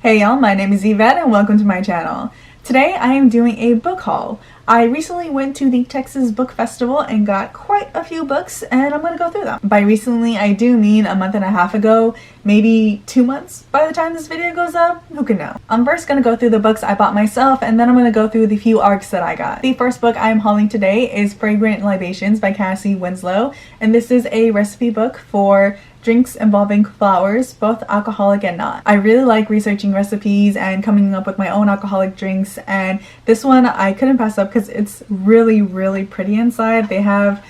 Hey y'all, my name is Yvette and welcome to my channel. Today I am doing a book haul. I recently went to the Texas Book Festival and got quite a few books and I'm going to go through them. By recently I do mean a month and a half ago, maybe 2 months by the time this video goes up, who can know. I'm first going to go through the books I bought myself and then I'm going to go through the few ARCs that I got. The first book I am hauling today is Fragrant Libations by Cassie Winslow, and this is a recipe book for drinks involving flowers, both alcoholic and not. I really like researching recipes and coming up with my own alcoholic drinks, and this one I couldn't pass up because it's really pretty inside. They have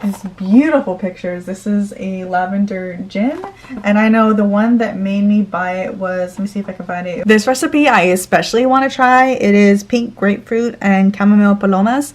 these beautiful pictures. This is a lavender gin, and I know the one that made me buy it was, let me see if I can find it. This recipe I especially want to try. It is pink grapefruit and chamomile palomas.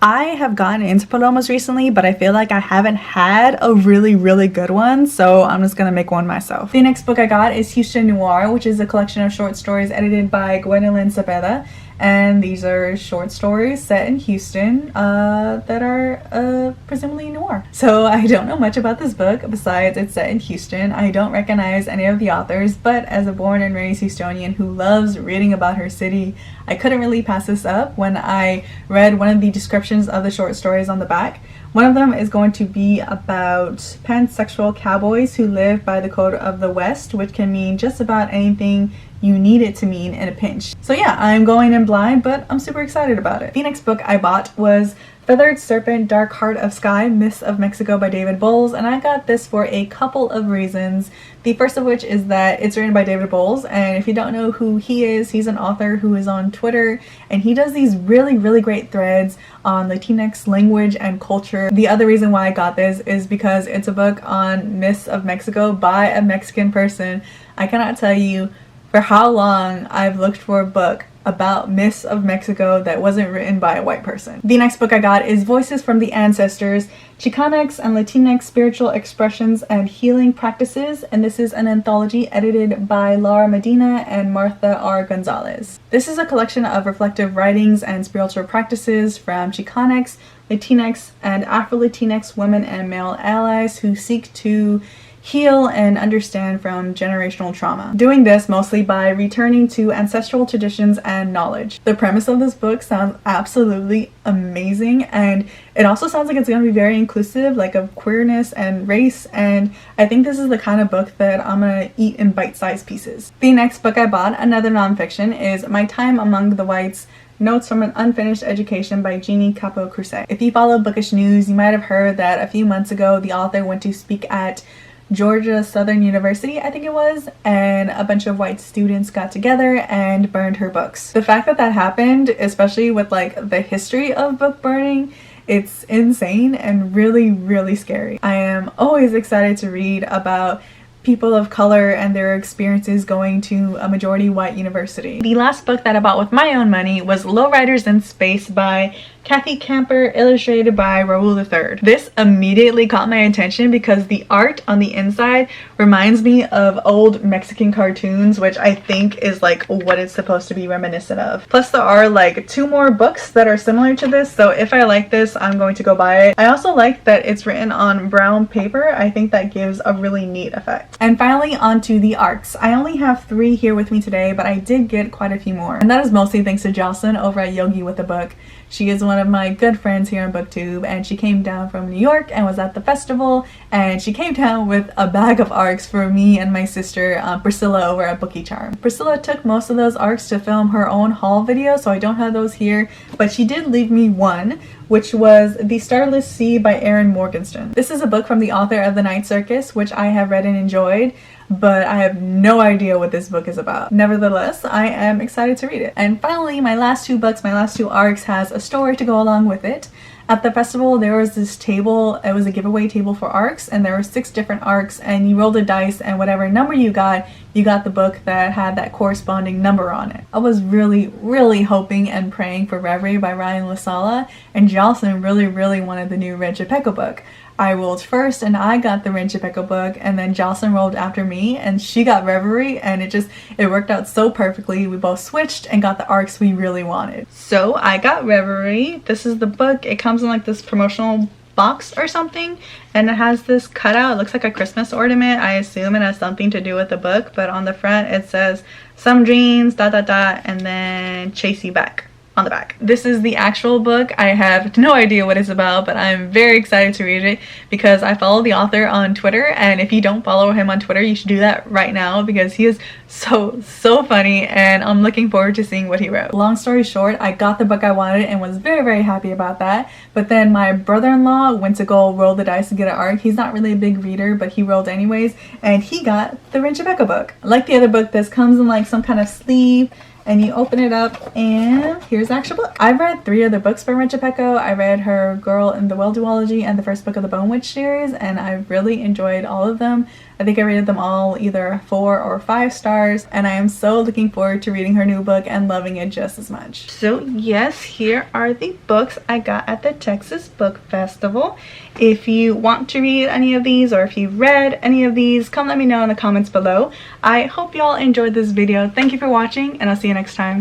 I have gotten into palomas recently, but I feel like I haven't had a really good one, so I'm just gonna make one myself. The next book I got is Houston Noir, which is a collection of short stories edited by Gwendolyn Cepeda, and these are short stories set in Houston that are presumably noir. So I don't know much about this book besides it's set in Houston. I don't recognize any of the authors, but as a born and raised Houstonian who loves reading about her city, I couldn't really pass this up when I read one of the descriptions of the short stories on the back. One of them is going to be about pansexual cowboys who live by the code of the West, which can mean just about anything you need it to mean in a pinch. So yeah, I'm going in blind, but I'm super excited about it. The next book I bought was Feathered Serpent, Dark Heart of Sky, Myths of Mexico by David Bowles, and I got this for a couple of reasons. The first of which is that it's written by David Bowles, and if you don't know who he is, he's an author who is on Twitter, and he does these really great threads on Latinx language and culture. The other reason why I got this is because it's a book on myths of Mexico by a Mexican person. I cannot tell you for how long I've looked for a book about myths of Mexico that wasn't written by a white person. The next book I got is Voices from the Ancestors, Chicanx and Latinx Spiritual Expressions and Healing Practices, and this is an anthology edited by Laura Medina and Martha R. Gonzalez. This is a collection of reflective writings and spiritual practices from Chicanx, Latinx, and Afro-Latinx women and male allies who seek to heal and understand from generational trauma. Doing this mostly by returning to ancestral traditions and knowledge. The premise of this book sounds absolutely amazing, and it also sounds like it's going to be very inclusive, like of queerness and race, and I think this is the kind of book that I'm going to eat in bite-sized pieces. The next book I bought, another nonfiction, is My Time Among the Whites, Notes from an Unfinished Education by Jeannie Capo-Crusay. If you follow bookish news, you might have heard that a few months ago the author went to speak at Georgia Southern University, I think it was, and a bunch of white students got together and burned her books. The fact that that happened, especially with like the history of book burning, it's insane and really scary. I am always excited to read about people of color and their experiences going to a majority white university. The last book that I bought with my own money was Lowriders in Space by Kathy Camper, illustrated by Raul III. This immediately caught my attention because the art on the inside reminds me of old Mexican cartoons, which I think is like what it's supposed to be reminiscent of. Plus there are like 2 more books that are similar to this, so if I like this, I'm going to go buy it. I also like that it's written on brown paper. I think that gives a really neat effect. And finally, onto the ARCs. I only have 3 here with me today, but I did get quite a few more. And that is mostly thanks to Jocelyn over at Yogi with a Book. She is one of my good friends here on BookTube, and she came down from New York and was at the festival, and she came down with a bag of ARCs for me and my sister Priscilla over at Bookie Charm. Priscilla took most of those ARCs to film her own haul video, so I don't have those here, but she did leave me one, which was The Starless Sea by Erin Morgenstern. This is a book from the author of The Night Circus, which I have read and enjoyed, but I have no idea what this book is about. Nevertheless, I am excited to read it. And finally, my last 2 books, my last 2 ARCs, has a story to go along with it. At the festival, there was this table. It was a giveaway table for ARCs, and there were 6 different ARCs, and you rolled a dice, and whatever number you got the book that had that corresponding number on it. I was really hoping and praying for Reverie by Ryan LaSala, and Jocelyn really wanted the new Red Chapeco book. I rolled first and I got the Red Chapeco book, and then Jocelyn rolled after me and she got Reverie, and it worked out so perfectly. We both switched and got the ARCs we really wanted. So I got Reverie. This is the book. It comes in like this promotional box or something, and it has this cutout. It looks like a Christmas ornament. I assume it has something to do with the book, but on the front it says some dreams ... and then chase you back on the back. This is the actual book. I have no idea what it's about, but I'm very excited to read it because I follow the author on Twitter, and if you don't follow him on Twitter, you should do that right now because he is so funny, and I'm looking forward to seeing what he wrote. Long story short, I got the book I wanted and was very happy about that, but then my brother-in-law went to go roll the dice to get an ARC. He's not really a big reader, but he rolled anyways, and he got the Rebecca book. Like the other book, this comes in like some kind of sleeve, and you open it up and here's the actual book. I've read 3 other books by Rebecca. I read her Girl in the Well duology and the first book of the Bone Witch series, and I really enjoyed all of them. I think I rated them all either 4 or 5 stars, and I am so looking forward to reading her new book and loving it just as much. So yes, here are the books I got at the Texas Book Festival. If you want to read any of these, or if you've read any of these, come let me know in the comments below. I hope y'all enjoyed this video. Thank you for watching, and I'll see you next time.